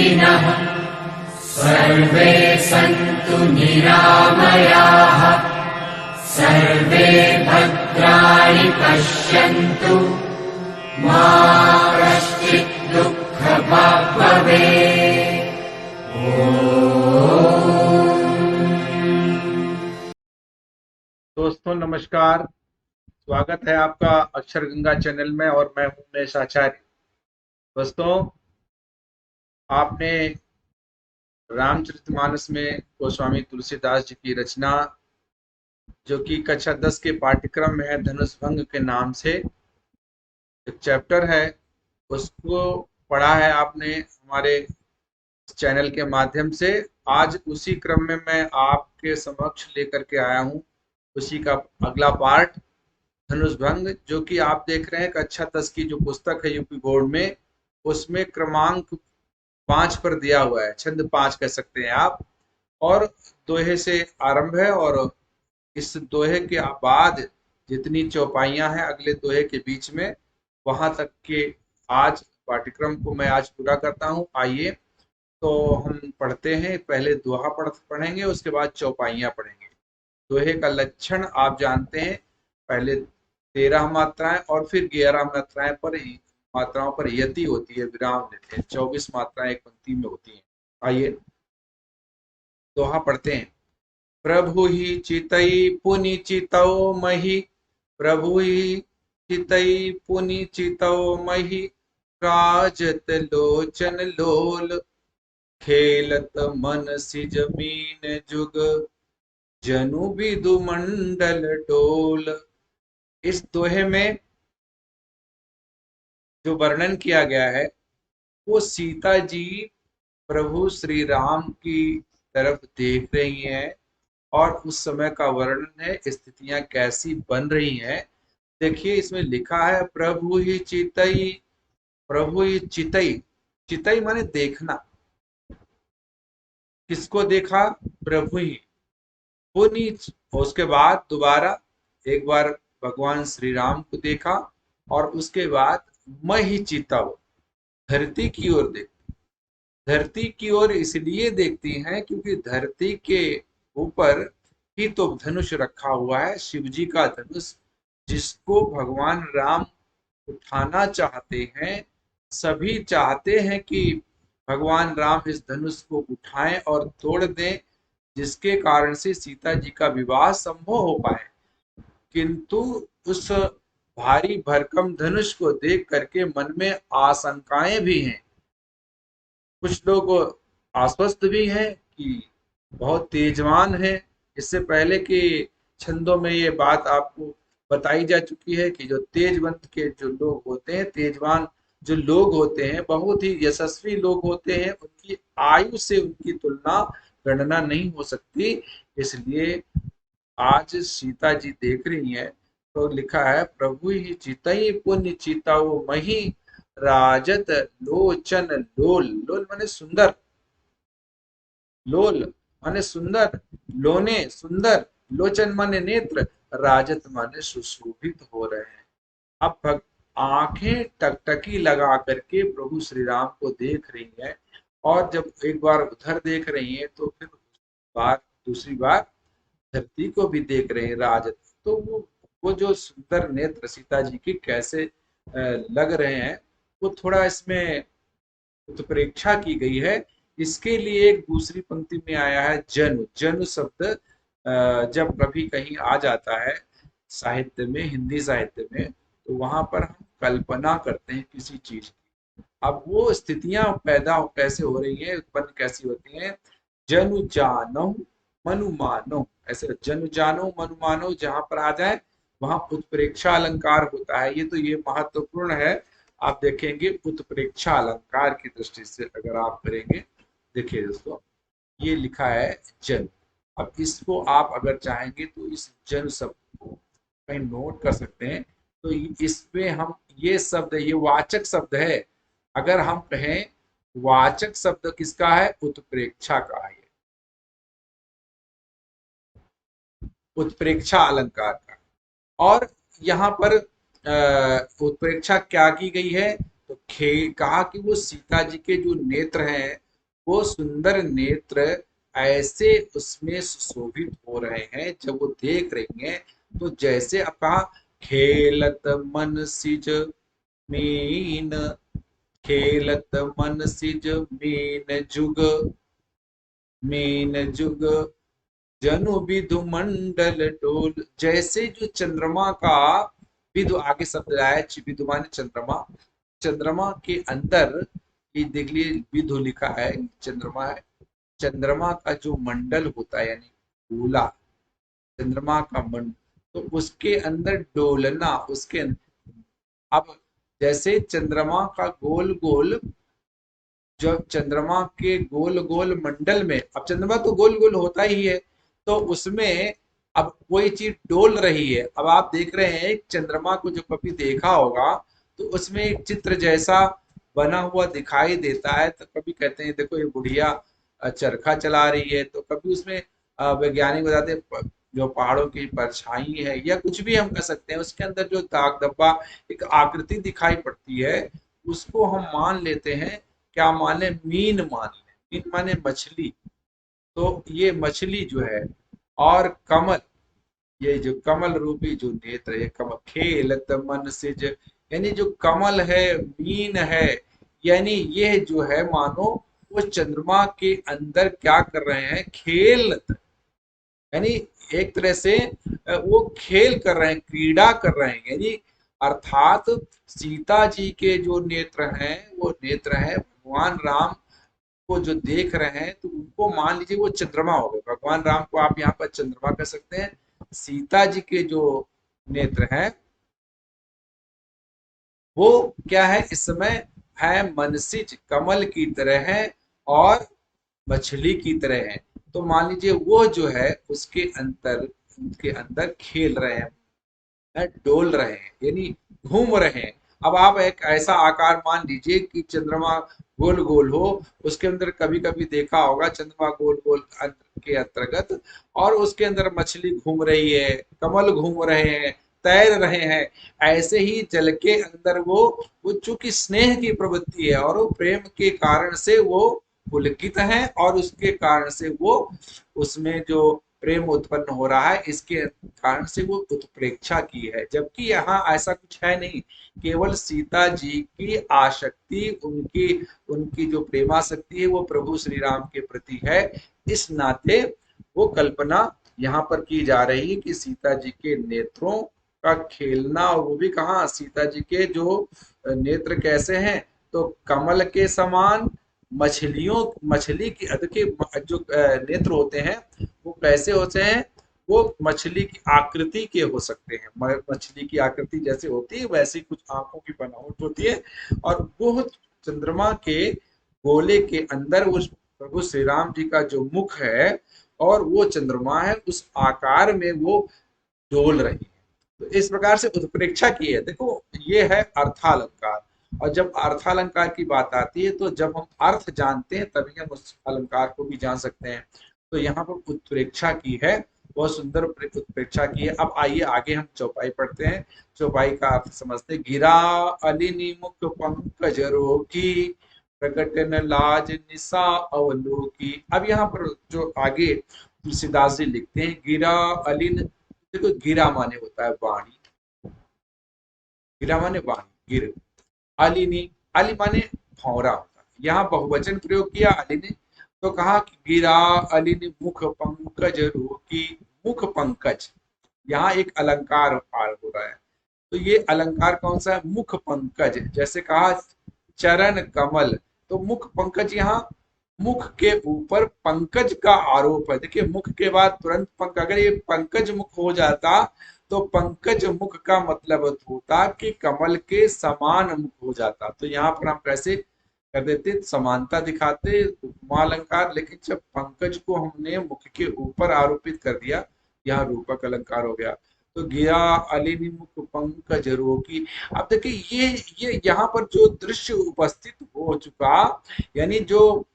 सुखिनः सर्वे सन्तु निरामयाः सर्वे भद्राणि पश्यन्तु मा कश्चित् दुःखभाग् भवेत्। दोस्तों नमस्कार, स्वागत है आपका अक्षर गंगा चैनल में और मैं हूं उमेश आचार्य। दोस्तों, आपने रामचरितमानस में गोस्वामी तुलसीदास जी की रचना जो कि कक्षा 10 के पाठ्यक्रम में है, धनुष भंग के नाम से एक चैप्टर है, उसको पढ़ा है आपने हमारे चैनल के माध्यम से। आज उसी क्रम में मैं आपके समक्ष लेकर के आया हूं उसी का अगला पार्ट, धनुष भंग, जो कि आप देख रहे हैं कक्षा 10 की जो पुस्तक है यूपी बोर्ड में, उसमें क्रमांक 5 पर दिया हुआ है, छंद 5 कह सकते हैं आप। और दोहे से आरंभ है और इस दोहे के बाद जितनी चौपाइयां हैं अगले दोहे के बीच में, वहां तक के आज पाठ्यक्रम को मैं आज पूरा करता हूं। आइए तो हम पढ़ते हैं, पहले दोहा पढ़ेंगे, उसके बाद चौपाइयां पढ़ेंगे। दोहे का लक्षण आप जानते हैं, पहले 13 मात्राएं और फिर 11 मात्राओं पर यति होती है, विराम लेते हैं। 24 मात्राएं एक पंक्ति में होती हैं। आइए दोहा पढ़ते हैं। प्रभु ही चितई पुनि चितौ मही, प्रभु ही चितई पुनि चितौ मही, राजत लोचन लोल, खेलत मन सिज मीन जुग, जनु विदु मंडल डोल। इस दोहे में जो वर्णन किया गया है वो सीता जी प्रभु श्री राम की तरफ देख रही हैं और उस समय का वर्णन है, स्थितियां कैसी बन रही हैं। देखिए इसमें लिखा है प्रभु ही चितई, प्रभु ही चितई। चितई माने देखना, किसको देखा? प्रभु ही। पुनि, उसके बाद दोबारा एक बार भगवान श्री राम को देखा और उसके बाद मही चितव, धरती की ओर देखती। धरती की ओर इसलिए देखती हैं क्योंकि धरती के ऊपर ही तो धनुष रखा हुआ है, शिव जी का धनुष, जिसको भगवान राम उठाना चाहते हैं। सभी चाहते हैं कि भगवान राम इस धनुष को उठाएं और तोड़ दें, जिसके कारण से सीता जी का विवाह संभव हो पाए। किंतु उस भारी भरकम धनुष को देख करके मन में आशंकाएं भी हैं। कुछ लोग आश्वस्त भी हैं कि बहुत तेजवान है। इससे पहले के छंदों में ये बात आपको बताई जा चुकी है कि जो तेजवंत के जो लोग होते हैं, तेजवान जो लोग होते हैं, बहुत ही यशस्वी लोग होते हैं, उनकी आयु से उनकी तुलना गणना नहीं हो सकती। इसलिए आज सीता जी देख रही हैं तो लिखा है प्रभु ही चितई पुण्य चिताओ मही, राजत लोचन लोल। लोल माने सुंदर, लोल माने सुंदर, लोने सुंदर, लोचन माने नेत्र, राजत माने सुशोभित हो रहे हैं। अब आंखें टकटकी लगा करके प्रभु श्री राम को देख रही है और जब एक बार उधर देख रही है तो फिर दूसरी बार धरती को भी देख रहे हैं राजत। तो वो जो सुंदर नेत्र सीता जी की कैसे लग रहे हैं, वो थोड़ा इसमें उत्प्रेक्षा की गई है। इसके लिए एक दूसरी पंक्ति में आया है जनु। जनु शब्द जब कभी कहीं आ जाता है साहित्य में, हिंदी साहित्य में, तो वहां पर हम कल्पना करते हैं किसी चीज की। अब वो स्थितियां पैदा कैसे हो रही है, उत्पन्न कैसी होती हैं? जनु जानो मनु मानो, ऐसे जनु जानो मनु मानो जहां पर आ जाए वहां उत्प्रेक्षा अलंकार होता है। ये महत्वपूर्ण है। आप देखेंगे उत्प्रेक्षा अलंकार की दृष्टि से अगर आप करेंगे, देखिए दोस्तों ये लिखा है जन। अब इसको आप अगर चाहेंगे तो इस जन शब्द को कहीं नोट कर सकते हैं। तो इसमें हम ये शब्द, ये वाचक शब्द है। अगर हम कहें वाचक शब्द किसका है? उत्प्रेक्षा का है, उत्प्रेक्षा अलंकार का। और यहाँ पर उत्प्रेक्षा क्या की गई है? तो कहा कि वो सीता जी के जो नेत्र हैं वो सुंदर नेत्र ऐसे उसमें सुशोभित हो रहे हैं, जब वो देख रही हैं तो जैसे अब कहा खेलत मन सिज मीन, खेलत मन सिज मीन जुग जनु विधु मंडल डोल। जैसे जो चंद्रमा का विधु आगे शब्द आया, विधु माने चंद्रमा, चंद्रमा के अंदर ये देख लिए विधु लिखा है, चंद्रमा है। चंद्रमा का जो मंडल होता है यानी गोला, चंद्रमा का मंडल, तो उसके अंदर डोलना, उसके अब जैसे चंद्रमा का गोल गोल, जब चंद्रमा के गोल गोल मंडल में, अब चंद्रमा तो गोल गोल होता ही है, तो उसमें अब कोई चीज डोल रही है। अब आप देख रहे हैं चंद्रमा को जो कभी देखा होगा तो उसमें एक चित्र जैसा बना हुआ दिखाई देता है, तो कभी कहते हैं देखो ये बुढ़िया चरखा चला रही है, तो कभी उसमें वैज्ञानिक बताते हैं जो पहाड़ों की परछाई है या कुछ भी हम कह सकते हैं, उसके अंदर जो दाग धब्बा एक आकृति दिखाई पड़ती है, उसको हम मान लेते हैं, क्या मान ले, मीन मान ले। मीन माने मछली, तो ये मछली जो है, और कमल, ये जो कमल रूपी जो नेत्र है, कमल खेलत मन से यानी जो कमल है, मीन है, यानी ये जो है मानो वो चंद्रमा के अंदर क्या कर रहे हैं, खेल, यानी एक तरह से वो खेल कर रहे हैं, क्रीड़ा कर रहे हैं, यानी अर्थात सीता जी के जो नेत्र हैं वो नेत्र हैं भगवान राम को जो देख रहे हैं, तो उनको मान लीजिए वो चंद्रमा हो गए। भगवान राम को आप यहाँ पर चंद्रमा कह सकते हैं। सीता जी के जो नेत्र हैं वो क्या है, इस समय है मनसिज, कमल की तरह है और मछली की तरह है। तो मान लीजिए वो जो है उसके अंदर, उनके अंदर खेल रहे हैं, डोल रहे हैं, यानी घूम रहे हैं। अब आप एक ऐसा आकार मान लीजिए कि चंद्रमा गोल गोल हो, उसके अंदर कभी कभी देखा होगा चंद्रमा गोल गोल के अंतर्गत, और उसके अंदर मछली घूम रही है, कमल घूम रहे हैं, तैर रहे हैं। ऐसे ही जल के अंदर वो चूंकि स्नेह की प्रवृत्ति है और वो प्रेम के कारण से वो पुलकित है, और उसके कारण से वो उसमें जो प्रेम उत्पन्न हो रहा है, इसके कारण से वो उत्प्रेक्षा की है। जबकि यहाँ ऐसा कुछ है नहीं, केवल सीता जी की आसक्ति, उनकी उनकी जो प्रेमाशक्ति है वो प्रभु श्री राम के प्रति है। इस नाते वो कल्पना यहाँ पर की जा रही है कि सीता जी के नेत्रों का खेलना, और वो भी कहाँ, सीता जी के जो नेत्र कैसे हैं, तो कमल के समान, मछली की देखिए जो नेत्र होते हैं वो कैसे होते हैं, वो मछली की आकृति के हो सकते हैं। मछली की आकृति जैसे होती है वैसी कुछ आंखों की बनावट होती है, और वो चंद्रमा के गोले के अंदर उस प्रभु श्री राम जी का जो मुख है और वो चंद्रमा है, उस आकार में वो डोल रही है। तो इस प्रकार से उत्प्रेक्षा की है। देखो ये है अर्थालंकार, और जब अर्थालंकार की बात आती है तो जब हम अर्थ जानते हैं तभी हम उस अलंकार को भी जान सकते हैं। तो यहाँ पर उत्प्रेक्षा की है, बहुत सुंदर उत्प्रेक्षा की है। अब आइए आगे हम चौपाई पढ़ते हैं, चौपाई का अर्थ समझते हैं। गिरा अलिनी मुख पंकज रोकी, प्रकट न लाज निशा अवलोकी। अब यहाँ पर जो आगे तुलसीदास जी लिखते हैं, गिरा अलिन, देखो गिरा माने होता है वाणी, गिरा माने वाणी, गिर, अलिनी, अली माने भौरा होता है। यहाँ बहुवचन प्रयोग किया अली ने, तो कहा कि गिरा अलिन मुख पंकज रोकी। मुख पंकज, यहाँ एक अलंकार हो रहा है, तो ये अलंकार कौन सा है, मुख पंकज। जैसे कहा चरण कमल, तो मुख पंकज, यहाँ मुख के ऊपर पंकज का आरोप है। देखिए मुख के बाद तुरंत पंक, अगर ये पंकज मुख हो जाता तो पंकज मुख का मतलब होता कि कमल के समान मुख हो जाता। तो यहाँ पर हम कैसे कर देते, समानता दिखाते उपमा अलंकार, लेकिन जब पंकज को हमने मुख के ऊपर आरोपित कर दिया, यहाँ रूपक अलंकार हो गया। तो गिरा अलिनी मुख पंकज रोकी। अब देखिए ये यहाँ पर जो दृश्य उपस्थित हो चुका, यानी जो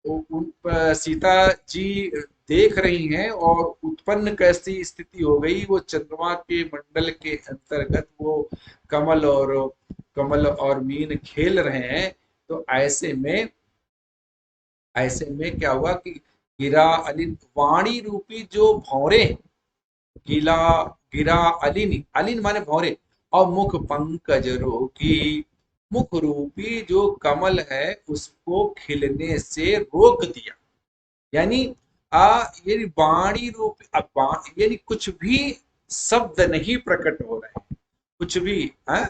सीता जी देख रही हैं, और उत्पन्न कैसी स्थिति हो गई, वो चंद्रमा के मंडल के अंतर्गत वो कमल और मीन खेल रहे हैं। तो ऐसे में ऐसे में क्या हुआ कि गिरा अलिन, वाणी रूपी जो भौरे, गिला गिरा अलिन, अलिन माने भौरे, और मुख पंकज रोकी, मुख रूपी जो कमल है उसको खिलने से रोक दिया। यानी ये वाणी रूप, यानी कुछ भी शब्द नहीं प्रकट हो रहे हैं, कुछ भी है।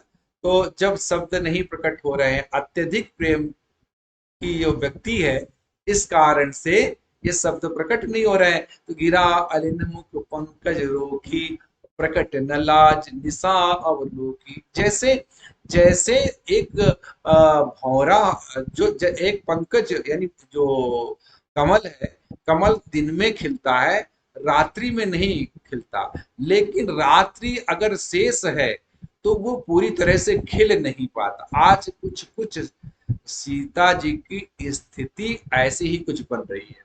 तो जब शब्द नहीं प्रकट हो रहे हैं, अत्यधिक प्रेम की जो व्यक्ति है, इस कारण से ये शब्द प्रकट नहीं हो रहे हैं। तो गिरा अलिन मुख पंकज रोकी, प्रकट न लाज निशा अवलोकी। जैसे जैसे एक भौरा, एक पंकज यानी जो कमल है, कमल दिन में खिलता है, रात्रि में नहीं खिलता। लेकिन रात्रि अगर शेष है तो वो पूरी तरह से खिल नहीं पाता। आज कुछ कुछ सीता जी की स्थिति ऐसी ही कुछ बन रही है।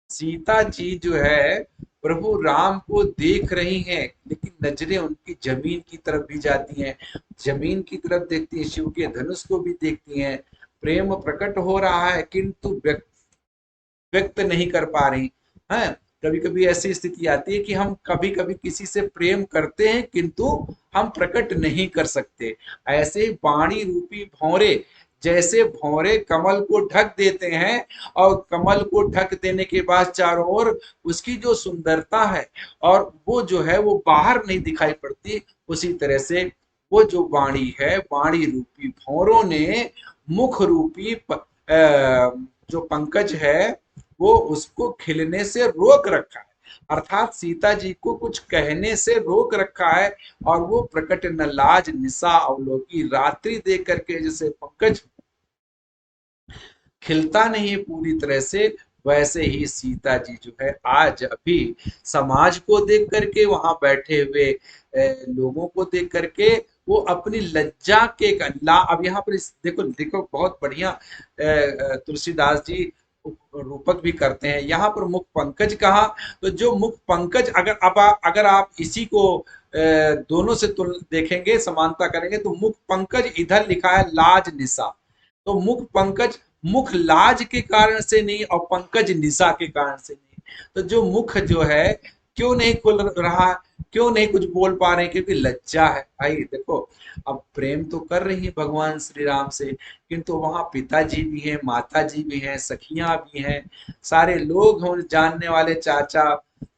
सीता जी जो है प्रभु राम को देख रही हैं, लेकिन नजरें उनकी जमीन की तरफ भी जाती हैं, जमीन की तरफ देखती हैं, शिव के धनुष को भी देखती हैं। प्रेम प्रकट हो रहा है किंतु व्यक्त नहीं कर पा रही हैं। कभी कभी ऐसी स्थिति आती है कि हम कभी कभी किसी से प्रेम करते हैं किंतु हम प्रकट नहीं कर सकते। ऐसे वाणी रूपी भौरे, जैसे भौरे कमल को ढक देते हैं, और कमल को ढक देने के बाद चारों ओर उसकी जो सुंदरता है और वो जो है वो बाहर नहीं दिखाई पड़ती, उसी तरह से वो जो वाणी है, वाणी रूपी भौरों ने मुख रूपी जो पंकज है वो उसको खिलने से रोक रखा है। अर्थात सीता जी को कुछ कहने से रोक रखा है। और वो प्रकट न लाज निशा अवलोकी, रात्रि देख करके जैसे पंकज खिलता नहीं है पूरी तरह से, वैसे ही सीता जी जो है आज अभी समाज को देख करके, वहां बैठे हुए लोगों को देख करके, वो अपनी लज्जा के अब यहाँ पर देखो देखो बहुत बढ़िया तुलसीदास जी रूपक भी करते हैं। यहाँ पर मुख पंकज कहा, तो जो मुख पंकज, अगर आप इसी को दोनों से तुल देखेंगे, समानता करेंगे, तो मुख पंकज इधर लिखा है लाज निशा। तो मुख पंकज, मुख लाज के कारण से नहीं और पंकज निशा के कारण से नहीं। तो जो मुख जो है क्यों नहीं खुल रहा, क्यों नहीं कुछ बोल पा रहे, क्योंकि लज्जा है। भाई देखो, अब प्रेम तो कर रही है भगवान श्री राम से, किंतु वहां पिताजी भी हैं, माता जी भी हैं, सखियां भी हैं, सारे लोग हों, जानने वाले चाचा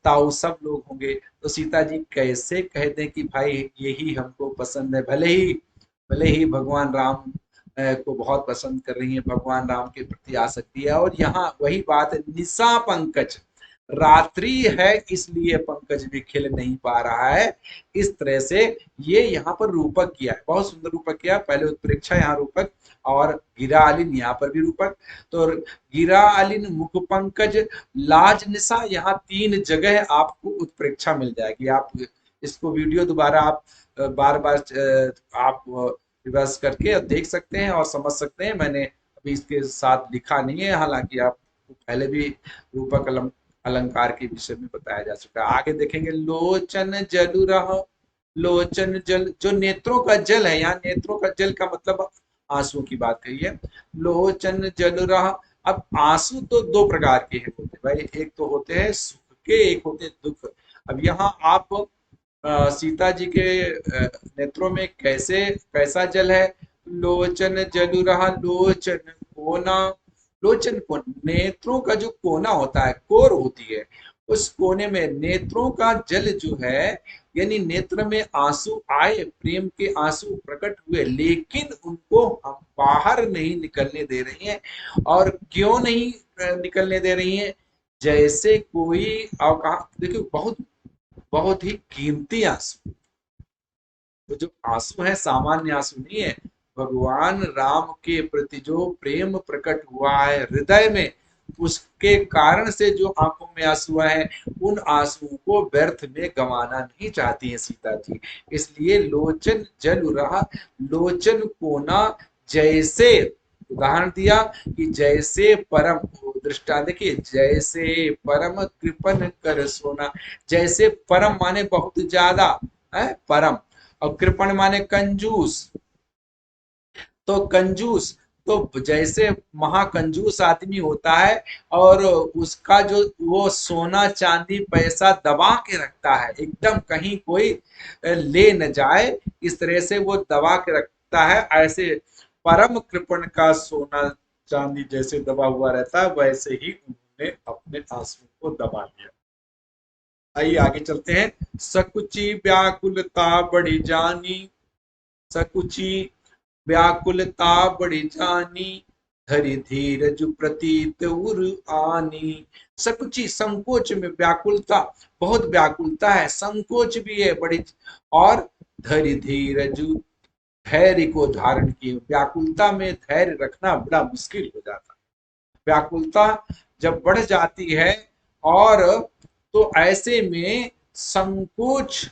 ताऊ सब लोग होंगे। तो सीता जी कैसे कह दें कि भाई यही हमको पसंद है। भले ही भगवान राम को बहुत पसंद कर रही है, भगवान राम के प्रति आसक्ति है। और यहाँ वही बात है, निशा पंकज, रात्रि है इसलिए पंकज भी खिल नहीं पा रहा है। इस तरह से ये यहाँ पर रूपक किया है, बहुत सुंदर रूपक किया। पहले उत्प्रेक्षा यहाँ रूपक, और गिरा अलिन यहाँ पर भी रूपक। तो गिरा अलिन मुख पंकज लाज निशा, यहाँ 3 जगह आपको उत्प्रेक्षा मिल जाएगी। आप इसको वीडियो दोबारा आप बार बार आप रिवर्स करके देख सकते हैं और समझ सकते हैं। मैंने अभी इसके साथ लिखा नहीं है, हालांकि आप पहले भी रूपक अलंकार के विषय में बताया जा चुका है। आगे देखेंगे, लोचन जलु रह, लोचन जल, जो नेत्रों का जल है, यहाँ नेत्रों का जल का मतलब आंसुओं की बात कही है। लोचन जलु रह, अब आंसू तो 2 प्रकार के होते हैं भाई, एक तो होते हैं सुख के, एक होते हैं दुख। अब यहाँ आप सीता जी के नेत्रों में कैसा जल है, लोचन जलु रहा, लोचन कोना, लोचन कोन, नेत्रों का जो कोना होता है, कोर होती है, उस कोने में नेत्रों का जल जो है, यानी नेत्र में आंसू आए, प्रेम के आंसू प्रकट हुए, लेकिन उनको हम बाहर नहीं निकलने दे रही हैं। और क्यों नहीं निकलने दे रही हैं, जैसे कोई, और कहा देखिए, बहुत बहुत ही कीमती आंसू, तो जो आंसू है सामान्य आंसू नहीं है। भगवान राम के प्रति जो प्रेम प्रकट हुआ है हृदय में, उसके कारण से जो आंखों में आंसू आए, उन आंसुओं को व्यर्थ में गंवाना नहीं चाहती है सीता जी। इसलिए लोचन जल रहा, लोचन कोना, जैसे उदाहरण दिया कि जैसे परम, दृष्टांत देखिए, जैसे परम कृपन कर सोना, जैसे परम माने बहुत ज्यादा है परम, और कृपण माने कंजूस। तो कंजूस, तो जैसे महाकंजूस आदमी होता है और उसका जो वो सोना चांदी पैसा दबा के रखता है, एकदम कहीं कोई ले न जाए, इस तरह से वो दबा के रखता है, ऐसे परम कृपण का सोना चांदी जैसे दबा हुआ रहता है, वैसे ही उन्होंने अपने आंसू को दबा लिया। आइए आगे चलते हैं। सकुची व्याकुलता बढ़ी जानी, सकुची व्याकुलता बढ़ी जानी, धरि धीरज प्रतीत उर आनी। सकुची संकोच में व्याकुलता, बहुत व्याकुलता है, संकोच भी है बड़ी, और धरि धीरज धैर्य को धारण किए। व्याकुलता में धैर्य रखना बड़ा मुश्किल हो जाता है। व्याकुलता जब बढ़ जाती है और तो ऐसे में संकोच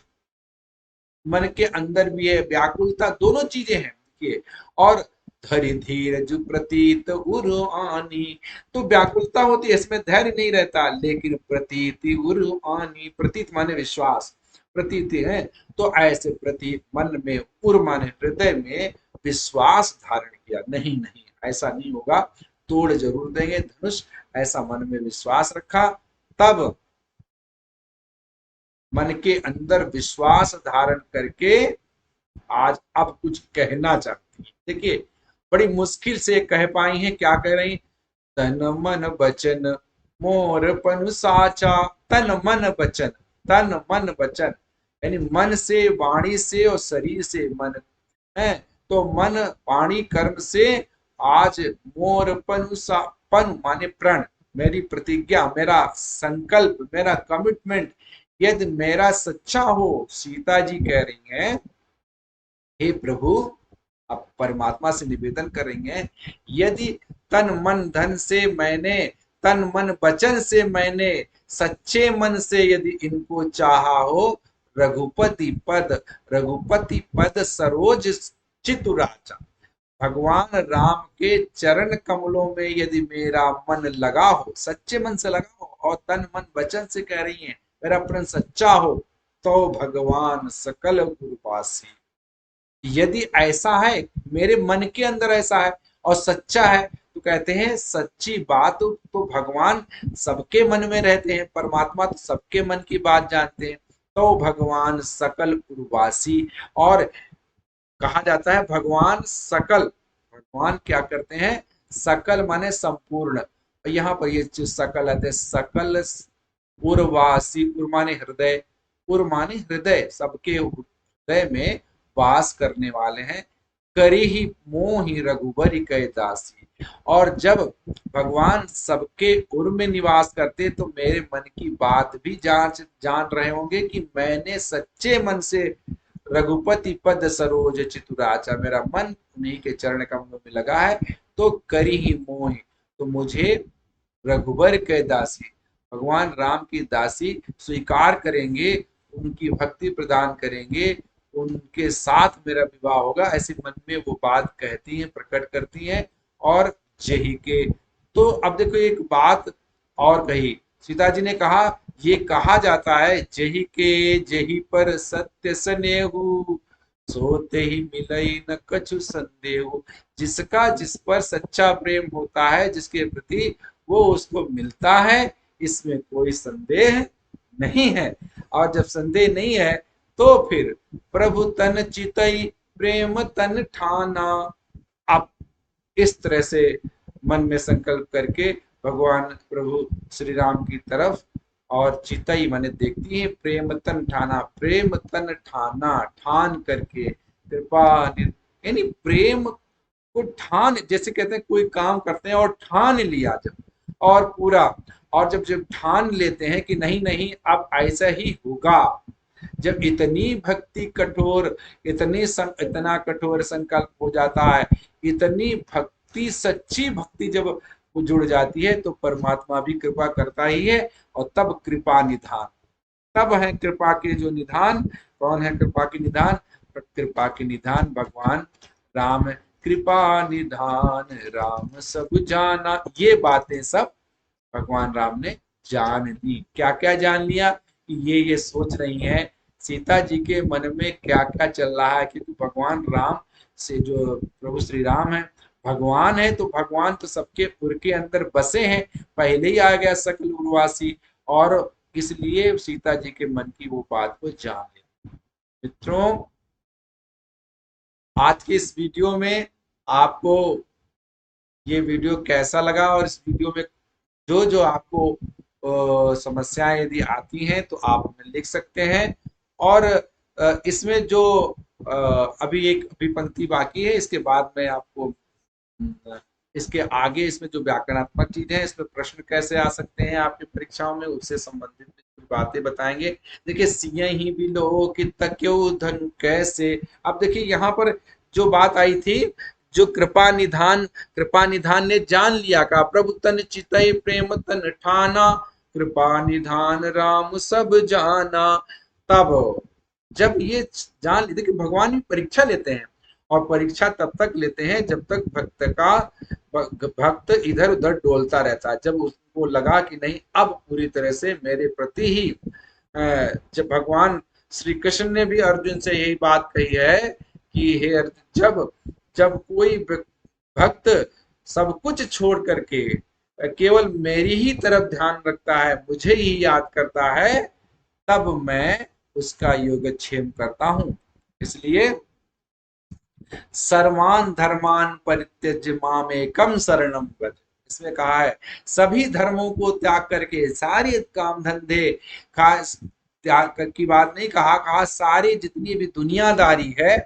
मन के अंदर भी है, व्याकुलता, दोनों चीजें हैं देखिए। और धरि धीरज प्रतीत उर आनी, तो व्याकुलता होती है, इसमें धैर्य नहीं रहता, लेकिन प्रतीति उर आनी, प्रतीत माने विश्वास, प्रतीति है, तो ऐसे प्रतीत मन में, उर माने हृदय में विश्वास धारण किया। नहीं नहीं, ऐसा नहीं होगा, तोड़ जरूर देंगे धनुष, ऐसा मन में विश्वास रखा। तब मन के अंदर विश्वास धारण करके आज अब कुछ कहना चाहती है। देखिए बड़ी मुश्किल से कह पाई हैं, क्या कह रही, तन मन वचन मोर पनु साचा। तन मन वचन, तन मन वचन यानी मन से, वाणी से और शरीर से मन है, तो मन वाणी कर्म से आज मोर पनु सा, पनु माने प्रण, मेरी प्रतिज्ञा, मेरा संकल्प, मेरा कमिटमेंट यदि मेरा सच्चा हो। सीता जी कह रही हैं, हे प्रभु, अब परमात्मा से निवेदन कर रही हैं, यदि तन मन धन से मैंने, तन मन वचन से मैंने सच्चे मन से यदि इनको चाहा हो, रघुपति पद, रघुपति पद सरोज चितुराचा, भगवान राम के चरण कमलों में यदि मेरा मन लगा हो, सच्चे मन से लगा हो, और तन मन वचन से कह रही हैं मेरा प्रण सच्चा हो, तो भगवान सकल गुरुपासी। यदि ऐसा है, मेरे मन के अंदर ऐसा है और सच्चा है, तो कहते हैं सच्ची बात तो भगवान सबके मन में रहते हैं, परमात्मा तो सबके मन की बात जानते हैं, तो भगवान सकल उर्वासी। और कहा जाता है भगवान सकल, भगवान क्या करते हैं, सकल माने संपूर्ण, यहाँ पर ये जो सकल आते हैं, सकल उर्वासी, उर माने हृदय, उर माने हृदय, सबके हृदय में वास करने वाले हैं। करी ही मोहि रघुबरी कै दासी, और जब भगवान सबके उर में निवास करते तो मेरे मन की बात भी जान रहे होंगे कि मैंने सच्चे मन से रघुपति पद सरोज चितुराचा, मेरा मन उन्हीं के चरण कमलों में लगा है, तो करी ही मोहि, तो मुझे रघुबर के दासी, भगवान राम की दासी स्वीकार करेंगे, उनकी भक्ति प्रदान करेंगे, उनके साथ मेरा विवाह होगा, ऐसे मन में वो बात कहती हैं, प्रकट करती हैं। और जही के, तो अब देखो एक बात और कही, सीता जी ने कहा, ये कहा जाता है जही के जही पर सत्य स्नेहु, सोते ही मिलई न कछु संदेह, जिसका जिस पर सच्चा प्रेम होता है, जिसके प्रति वो उसको मिलता है, इसमें कोई संदेह नहीं है। और जब संदेह नहीं है तो फिर प्रभु तन चितई प्रेम तन ठाना। आप इस तरह से मन में संकल्प करके भगवान प्रभु श्री राम की तरफ, और चितई माने देखती है, प्रेम तन ठाना, प्रेम तन ठाना, ठान करके, कृपा यानी प्रेम को ठान, जैसे कहते हैं कोई काम करते हैं और ठान लिया जब, और पूरा, और जब जब ठान लेते हैं कि नहीं नहीं अब ऐसा ही होगा, जब इतनी भक्ति कठोर, इतना कठोर संकल्प हो जाता है, इतनी भक्ति, सच्ची भक्ति जब जुड़ जाती है, तो परमात्मा भी कृपा करता ही है। और तब कृपा निधान, तब है कृपा के जो निधान, कौन है कृपा के निधान, कृपा के निधान भगवान राम, कृपा निधान राम सब जाना। ये बातें सब भगवान राम ने जान ली। क्या क्या जान लिया, कि ये सोच रही हैं सीता जी के मन में क्या क्या चल रहा है, कि भगवान राम से, जो प्रभु श्री राम है, भगवान है तो भगवान तो सबके उनके अंदर बसे हैं, पहले ही आ गया सकल उर्वासी, और इसलिए सीता जी के मन की वो बात को जान ले। मित्रों, आज के इस वीडियो में आपको ये वीडियो कैसा लगा, और इस वीडियो में जो जो आपको समस्याएं यदि आती हैं तो आप हमें लिख सकते हैं। और इसमें जो अभी पंक्ति बाकी है, इसके बाद में आपको इसके आगे इसमें जो व्याकरणात्मक चीजें हैं, इसमें प्रश्न कैसे आ सकते हैं आपकी परीक्षाओं में, उससे संबंधित कुछ बातें बताएंगे। देखिए, सिय ही बिलो कि तक्यो धनु कैसे। अब देखिए यहाँ पर जो बात आई थी, जो कृपा निधान ने जान लिया का प्रभु तन चितई प्रेम तन ठाना, कृपा निधान राम सब जाना। तब जब ये जान ली, देखिए भगवान भी परीक्षा लेते हैं, और परीक्षा तब तक लेते हैं जब तक भक्त इधर उधर डोलता रहता है। जब उसको लगा कि नहीं, अब पूरी तरह से मेरे प्रति ही, जब भगवान श्री कृष्ण ने भी अर्जुन से यही बात कही है कि हे अर्जुन, जब जब कोई भक्त सब कुछ छोड़ करके केवल मेरी ही तरफ ध्यान रखता है, मुझे ही याद करता है, तब मैं उसका योगक्षेम करता हूं। इसलिए सर्वान धर्मान परित्यज्य मामेकम शरणम व्रज, इसमें कहा है सभी धर्मों को त्याग करके, सारे काम धंधे का त्याग की बात नहीं कहा सारी जितनी भी दुनियादारी है,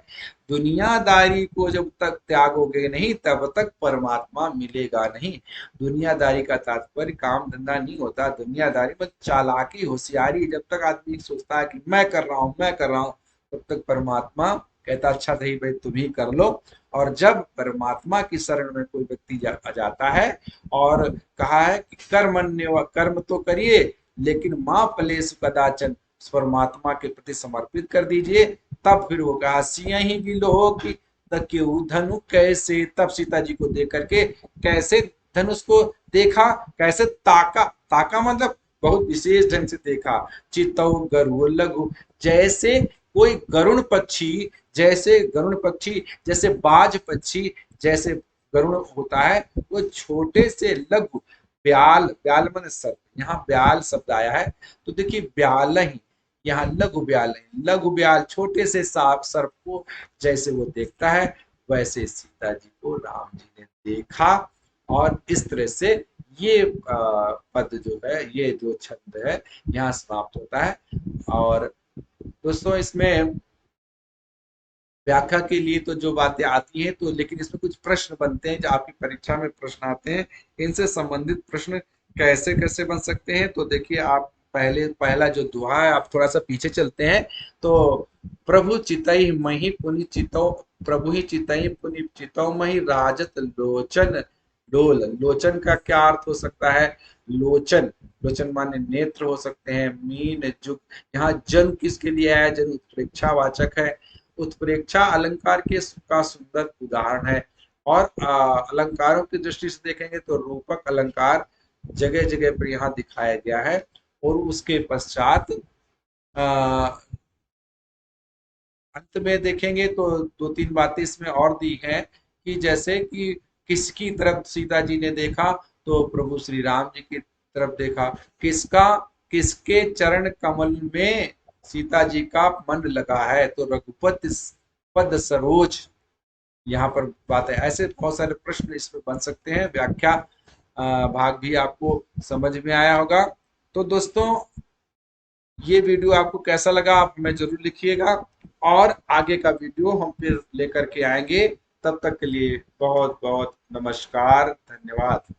दुनियादारी को जब तक त्यागोगे नहीं तब तक परमात्मा मिलेगा नहीं। दुनियादारी का तात्पर्य काम धंधा नहीं होता, दुनियादारी में चालाकी होशियारी। जब तक आदमी सोचता है कि मैं कर रहा हूं, तब तक परमात्मा कहता अच्छा नहीं भाई, तुम ही कर लो। और जब परमात्मा की शरण में कोई व्यक्ति जाता है, और कहा है कि कर्म तो करिए, लेकिन मां फलेश कदाचन, परमात्मा के प्रति समर्पित कर दीजिए। तब फिर वो कहा सिया ही बिलो की तक्यू धनु कैसे। तब सीता जी को देख करके कैसे धनुष को देखा, कैसे ताका मतलब बहुत विशेष ढंग से देखा। चितौ गरुड़ लघु, जैसे कोई गरुण पक्षी, जैसे बाज पक्षी, जैसे गरुण होता है, वो छोटे से लघु ब्याल, ब्याल मन सर्प, यहाँ ब्याल शब्द आया है, तो देखिए ब्याल ही, यहाँ लघु ब्याल छोटे से सांप सर्प को जैसे वो देखता है, वैसे सीता जी को राम जी ने देखा। और इस तरह से ये पद जो है, ये जो छंद है, यहाँ समाप्त होता है। और दोस्तों, इसमें व्याख्या के लिए तो जो बातें आती हैं, तो लेकिन इसमें कुछ प्रश्न बनते हैं, जो आपकी परीक्षा में प्रश्न आते हैं, इनसे संबंधित प्रश्न कैसे कैसे बन सकते हैं। तो देखिए, आप पहला जो दुआ है, आप थोड़ा सा पीछे चलते हैं, तो प्रभु चितई मही पुनि चितौ, प्रभु ही चितई पुनि चितौ मही राजत लोचन डोल। लोचन का क्या अर्थ हो सकता है? लोचन, लोचन माने नेत्र हो सकते हैं। मीन जुग, यहाँ जन किसके लिए आया? जन उत्प्रेक्षा वाचक है। उत्प्रेक्षा अलंकार के का सुंदर उदाहरण है। और अलंकारों की दृष्टि से देखेंगे तो रूपक अलंकार जगह जगह पर यहाँ दिखाया गया है। और उसके पश्चात अंत में देखेंगे तो दो तीन बातें इसमें और दी हैं, कि जैसे कि किसकी तरफ सीता जी ने देखा, तो प्रभु श्री राम जी की तरफ देखा। किसके चरण कमल में सीता जी का मन लगा है, तो रघुपति पद सरोज, यहाँ पर बात है। ऐसे बहुत सारे प्रश्न इसमें बन सकते हैं। व्याख्या भाग भी आपको समझ में आया होगा। तो दोस्तों, ये वीडियो आपको कैसा लगा आप हमें जरूर लिखिएगा, और आगे का वीडियो हम फिर लेकर के आएंगे। तब तक के लिए बहुत बहुत नमस्कार, धन्यवाद।